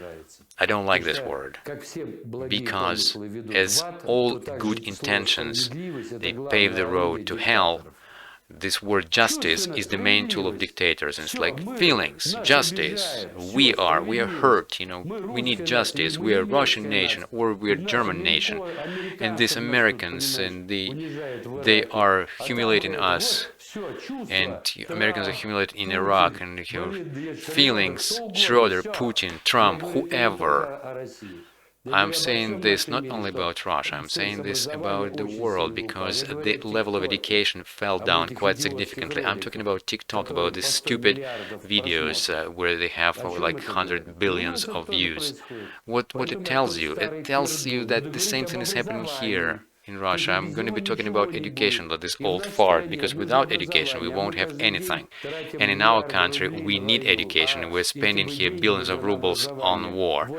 I don't like this word, because as all good intentions, they pave the road to hell. This word justice is the main tool of dictators, and it's like feelings, justice, we are hurt, we need justice, we are Russian nation or we are German nation, and these Americans, and they are humiliating us, and Americans are humiliated in Iraq, and feelings, Schroeder, Putin, Trump, whoever. I'm saying this not only about Russia, I'm saying this about the world, because the level of education fell down quite significantly. I'm talking about TikTok, about these stupid videos where they have like 100 billions of views. What it tells you? It tells you that the same thing is happening here in Russia. I'm going to be talking about education, like this old fart, because without education we won't have anything. And in our country we need education. We're spending here billions of rubles on war,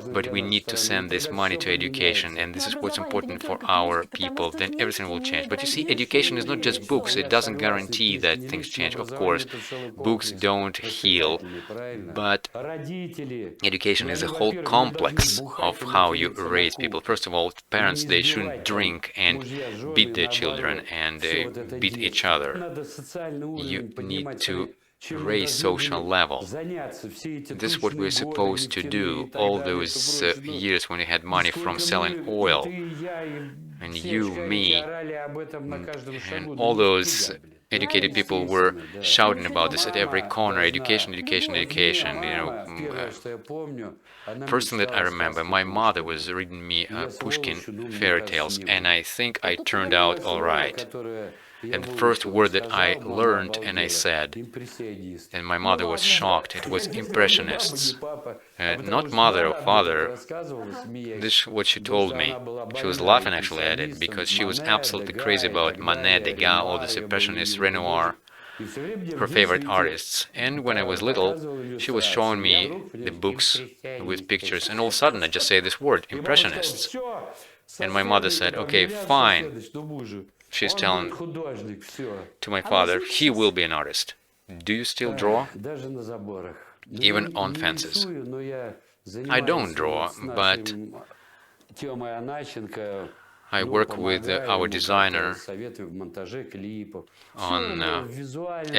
but we need to send this money to education, and this is what's important for our people. Then everything will change. But you see, education is not just books. It doesn't guarantee that things change. Of course, books don't heal, but education is a whole complex of how you raise people. First of all, parents, they shouldn't drink and beat their children and beat each other. You need to raise social level. This is what we're supposed to do all those years when we had money from selling oil. And you, me, and all those educated people were shouting about this at every corner: education, education, education. First thing that I remember, my mother was reading me Pushkin fairy tales, and I think I turned out all right. And the first word that I learned and I said, and my mother was shocked, it was impressionists. Not mother or father. This is what she told me. She was laughing actually at it, because she was absolutely crazy about Manet, Degas, all these impressionists, Renoir, her favorite artists. And when I was little, she was showing me the books with pictures, and all of a sudden I just say this word, impressionists. And my mother said, okay, fine. She's telling to my father, he will be an artist. Do you still draw? Even on fences. I don't draw, but I work with our designer on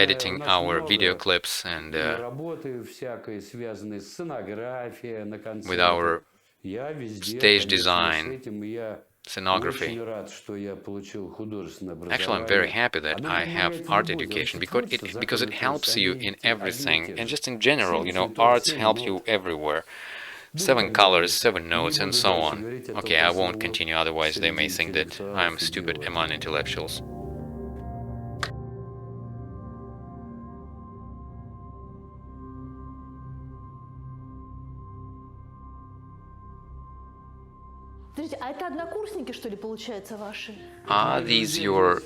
editing our video clips, and with our stage design, scenography. Actually, I'm very happy that I have art education, because it helps you in everything, and just in general, arts help you everywhere. 7 colors, 7 notes, and so on. Okay, I won't continue, otherwise they may think that I'm stupid among intellectuals. Are these your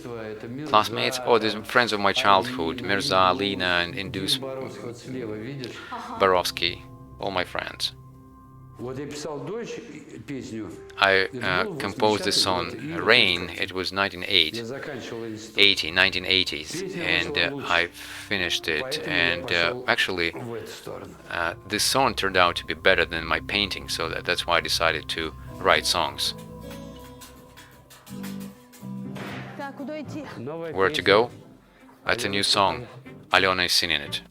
classmates or these friends of my childhood? Mirza, Lina, and Indus, Barovsky, all my friends. I composed the song Rain. It was 1980s, and I finished it. And actually, this song turned out to be better than my painting, so that's why I decided to write songs. Where to go? That's a new song. Alena is singing it.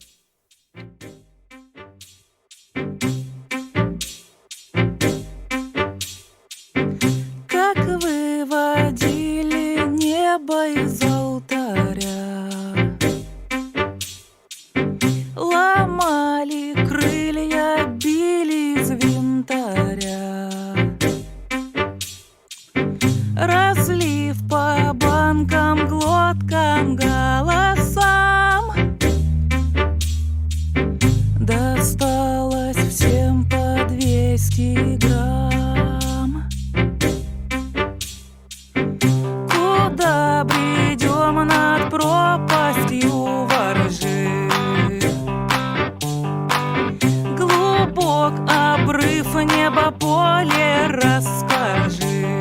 Как выводили небо из алтаря, ломали крылья, били из винтаря, разлив по банкам, глоткам, голосам, досталось всем по 200 грамм. Куда бредем над пропастью воржи? Глубок обрыв, небо, поле, расскажи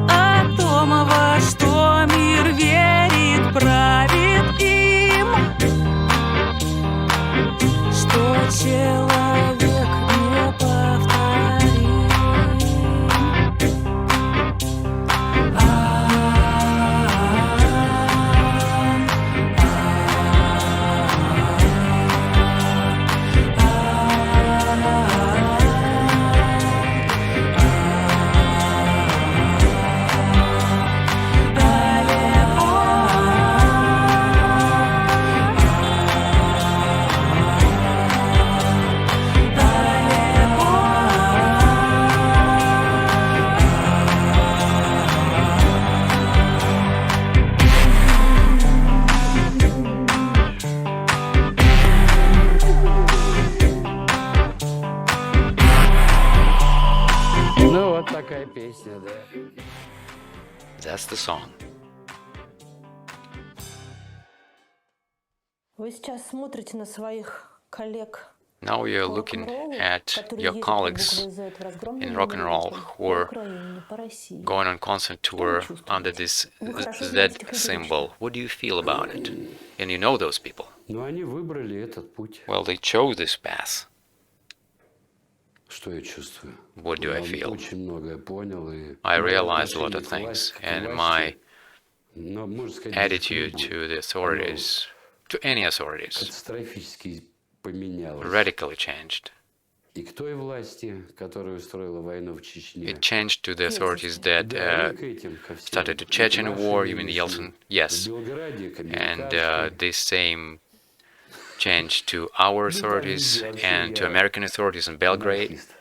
о том, во что мир верит, правит им, что человек неповторим. Ну, вот такая песня, да. That's the song. Вы сейчас смотрите на своих коллег Now you're looking at your colleagues in rock and roll who are going on concert tour under this Z symbol. What do you feel about it? And you know those people. Но они выбрали этот путь. Well, they chose this path. Что я чувствую? What do I feel? Очень многое понял и I realized a lot of things, and my но, можно сказать, attitude to the authorities, to any authorities, катастрофически поменялось. radically changed. И к той власти, которая устроила войну в Чечне. It changed to the authorities that Да, и к этим, ко всем. started the Chechen Нашим war, you mean нынешним. Yeltsin? Yes. В Белграде, к And американским. this same change to our authorities and to American authorities in Belgrade. Анархист.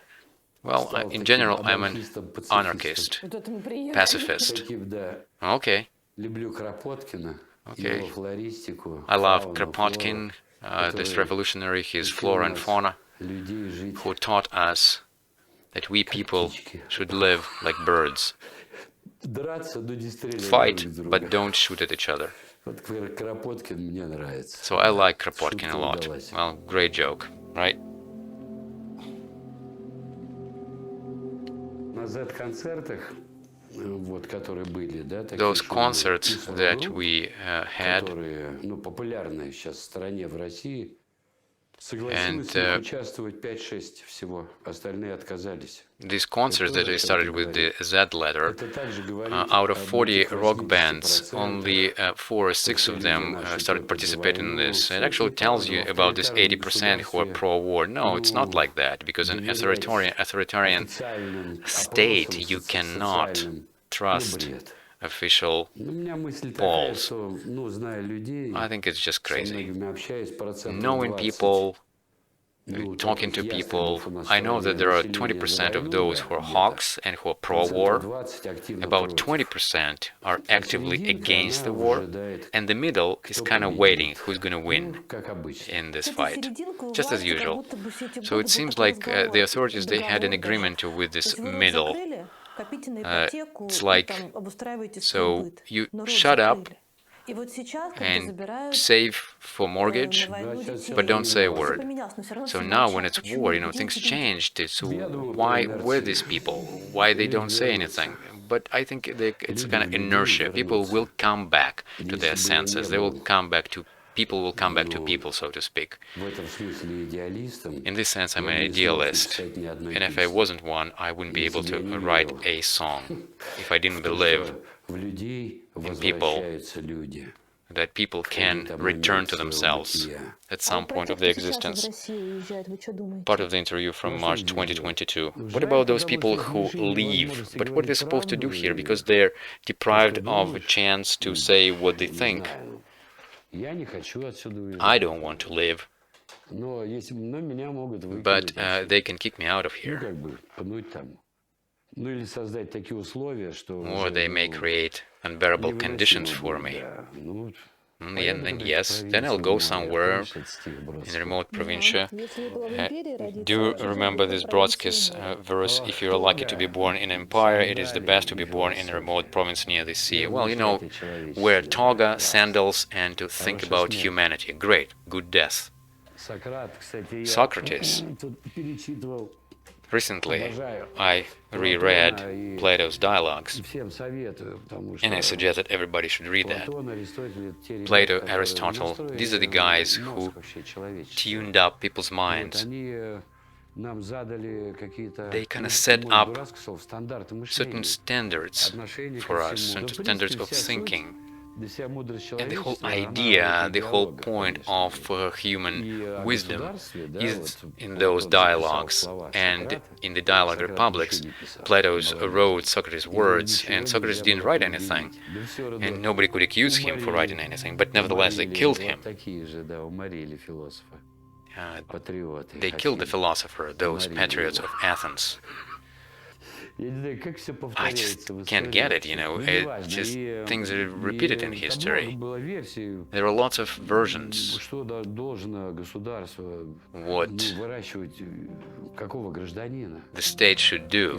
Well, Стал in таким general, I'm an анархистом-пацифистом. anarchist, Вот это приятно. pacifist. Таким, да. Okay, Люблю Кропоткина, Okay. его флористику, I love фауну, Kropotkin, флору, this который revolutionary, his flora and fauna, людей жить who taught us that we people should live like birds. драться, но не стрелять Fight, друг в друга. but don't shoot at each other. Вот Кропоткин мне нравится. So I like Kropotkin a Шутка lot. удалась. Well, great joke, right? На Z-концертах, вот, которые были, да, такие Those еще concerts несколько that групп, we had, которые, ну, популярные сейчас в стране, в России, согласились And, в них участвовать 5-6 всего, остальные отказались. these concerts that we started with the Z letter, Это также говорит out of об 40 этих rock 80%, bands, only 4 or 6 of them started participating in this. It actually tells you about this 80% who are pro-war. No, it's not like that, because in authoritarian официальным state, опросам, you cannot социальным. trust бред. official. У меня мысль такая, polls. что, ну, зная людей, I think it's just со crazy. многими общаюсь, процентов Knowing 20, people, ну, talking to ясно, people, что у нас I know that there are население 20% за of войну, those да, who are где-то. hawks and who are pro-war. 20 активно About против. 20% are А actively серединка, against the она war, ожидает, and the middle is кто kind of победит. waiting who's going to Ну, win как обычно. in this Кстати, fight, серединку just as власти как usual. будто бы все эти So годы it был seems такой like the разговор, authorities, they had an договор даже. agreement with То this есть вы рот middle. закрыли, копите на Uh, ипотеку, it's и like, там обустраиваете свой So быт. you Но рот shut up закрыли. И вот сейчас, когда and забирают save for mortgage, на войну детей, but don't say a всё word. поменялось, но всё равно So все now when молчат. it's Почему? war, Где things эти люди? changed. So why were these people? Why they don't say anything? But I think it's a kind of inertia. People will come back to their senses. They will come back to people will come back to people, so to speak. In this sense, I'm an idealist, and if I wasn't one, I wouldn't be able to write a song. If I didn't believe in people, that people can return to themselves at А some вот про point тех, of their кто сейчас из existence. России уезжает, вы что думаете? Part of the interview from March 2022. What about those people who leave? But what are they supposed to do here? Because they're deprived of a chance to say what they think. I don't want to live, but they can kick me out of here. Or they may create unbearable conditions for me. And then yes, then I'll go somewhere in a remote provincia. Do you remember this Brodskis verse? If you're lucky to be born in an empire, it is the best to be born in a remote province near the sea. Well, wear toga, sandals, and to think about humanity. Great, good death. Socrates. Recently, I reread Plato's dialogues, and I suggest that everybody should read that. Plato, Aristotle, these are the guys who tuned up people's minds. They kind of set up certain standards for us, certain standards of thinking. And the whole idea, the whole point of human wisdom is in those dialogues. And in the dialogue republics, Plato wrote Socrates' words, and Socrates didn't write anything. And nobody could accuse him for writing anything, but nevertheless they killed him. They killed the philosopher, those patriots of Athens. I just can't get it, It just things are repeated in history. There are lots of versions. What the state should do,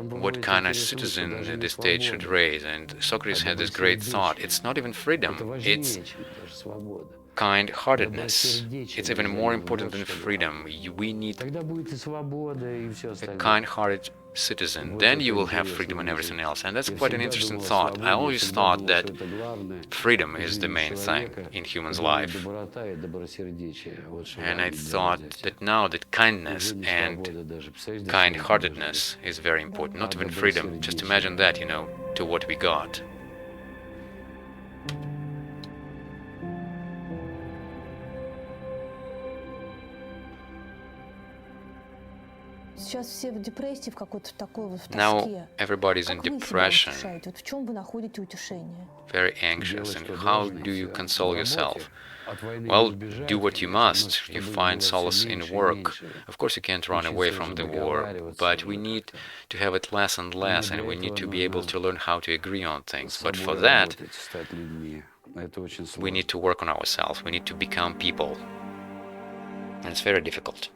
what kind of citizen the state should raise. And Socrates had this great thought. It's not even freedom, it's kind-heartedness. It's even more important than freedom. We need a kind-hearted citizen. Then you will have freedom and everything else. And that's quite an interesting thought. I always thought that freedom is the main thing in human's life. And I thought that now that kindness and kind-heartedness is very important. Not even freedom. Just imagine that, to what we got. Сейчас все в депрессии, в какой-то такой вот Now тоске. everybody's in Как вы себя depression, утешаете? Вот в чем вы находите утешение? very anxious. And how do you console yourself? Well, do what you must. You find solace in work. Of course, you can't run away from the war, but we need to have it less and less, and we need to be able to learn how to agree on things. But for that, we need to work on ourselves. We need to become people. And it's very difficult.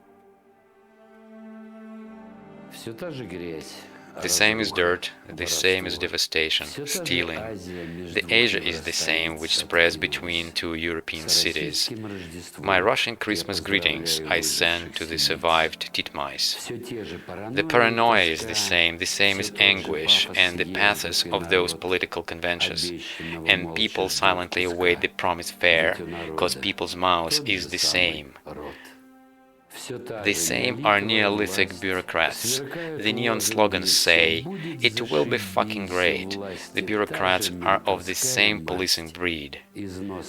The same is dirt, the same is devastation, stealing. The Asia is the same, which spreads between two European cities. My Russian Christmas greetings I send to the survived Titmice. The paranoia is the same is anguish and the pathos of those political conventions. And people silently await the promised fair, cause people's mouths is the same. The same are Neolithic bureaucrats. The neon slogans say, "It will be fucking great." The bureaucrats are of the same policing breed.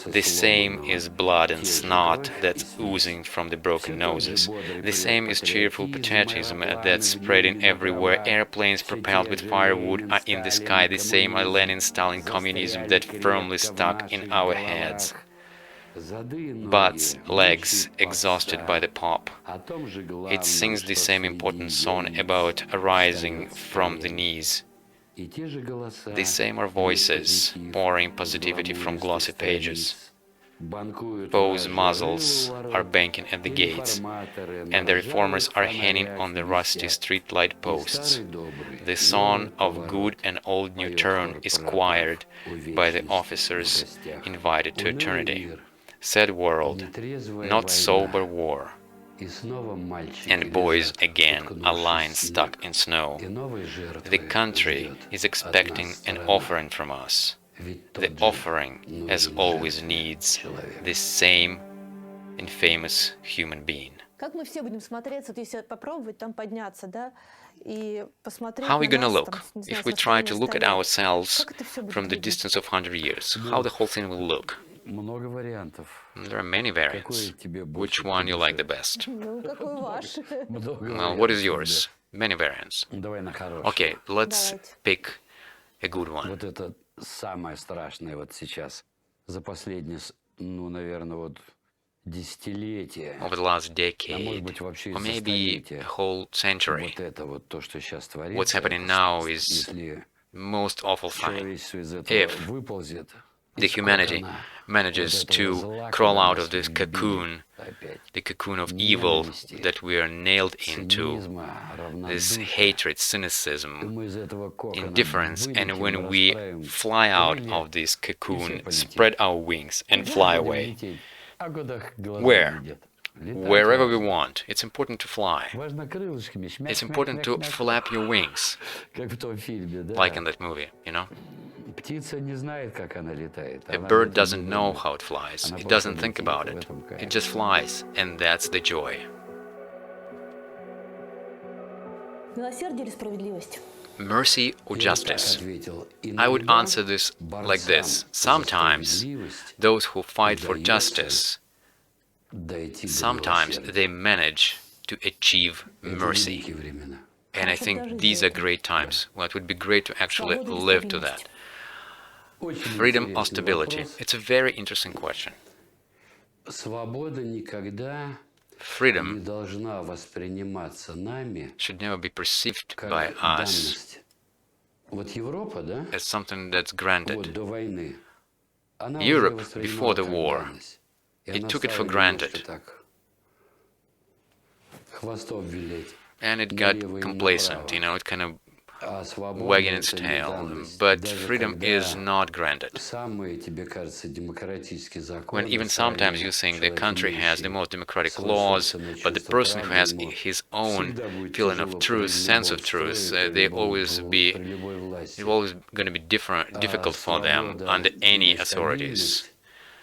The same is blood and snot that's oozing from the broken noses. The same is cheerful patriotism that's spreading everywhere. Airplanes propelled with firewood are in the sky. The same are Lenin-Stalin communism that firmly stuck in our heads. Butts, legs, exhausted by the pop. It sings the same important song about arising from the knees. The same are voices, pouring positivity from glossy pages. Both muzzles are banking at the gates, and the reformers are hanging on the rusty streetlight posts. The song of good and old new turn is choired by the officers invited to eternity. Sad world, not sober war. And boys again, a lion stuck in snow. The country is expecting an offering from us. The offering, as always, needs the same infamous human being. Как мы все будем смотреться, вот если попробовать там подняться, да, и посмотреть How are we на gonna нас, look там, не знаю, if с we try to расстояния look at стоять? ourselves Как это все будет from the выглядеть? distance of 100 years? How the whole thing will look? Много вариантов. There are many variants. Which one you like the best? Ну, какой ваш? Well, what is yours? Many variants. Давай на хорошее. Okay, let's Давайте. pick a good one. Вот это самое страшное вот сейчас. За последние, ну, наверное, вот десятилетия. Over the last А может decade, быть, вообще or из-за maybe a столетия. whole century, Вот это вот то, что сейчас творится. what's happening now is Если most awful thing. человечество из этого If выползет, the humanity manages to crawl out of this cocoon, the cocoon of evil that we are nailed into, this hatred, cynicism, indifference, and when we fly out of this cocoon, spread our wings and fly away, where? Wherever we want. It's important to fly. It's important to flap your wings, like in that movie, you know? A bird doesn't know how it flies. It doesn't think about it. It just flies, and that's the joy. Милосердие или справедливость? Mercy or justice? I would answer this like this. Sometimes those who fight for justice, sometimes they manage to achieve mercy. And I think these are great times. Well, it would be great to actually live to that. Freedom or stability? It's a very interesting question. Freedom should never be perceived by us as something that's granted. Europe, before the war, it took it for granted. And it got complacent, you know, it kind of wagging its tail. But freedom is not granted. When even sometimes you think the country has the most democratic laws, but the person who has his own feeling of truth, sense of truth, it's always going to be difficult for them under any authorities.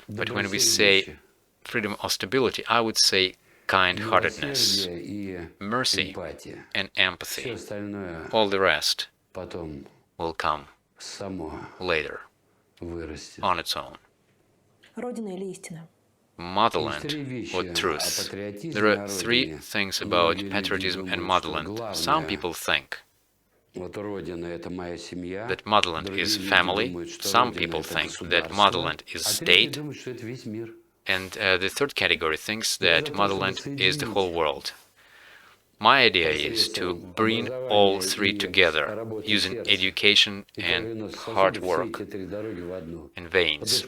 But when we say freedom or stability, I would say kind-heartedness, mercy, and empathy. All the rest will come later on its own. Родина или истина? Motherland or truth. There are three things about patriotism and motherland. Some people think that motherland is family. Some people think that motherland is state. And the third category thinks that motherland is the whole world. My idea is to bring all three together using education and hard work and veins.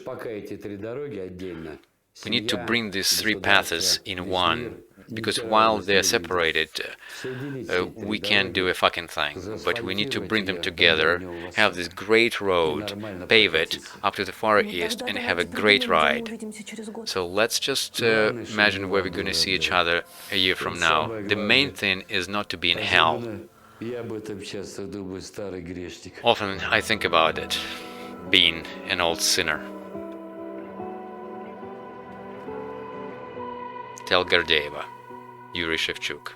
We need to bring these three paths in one, because while they're separated, we can't do a fucking thing. But we need to bring them together, have this great road, pave it up to the Far East, and have a great ride. So let's just imagine where we're going to see each other a year from now. The main thing is not to be in hell. Often I think about it, being an old sinner. Tell Gordeeva, Yuri Shevchuk.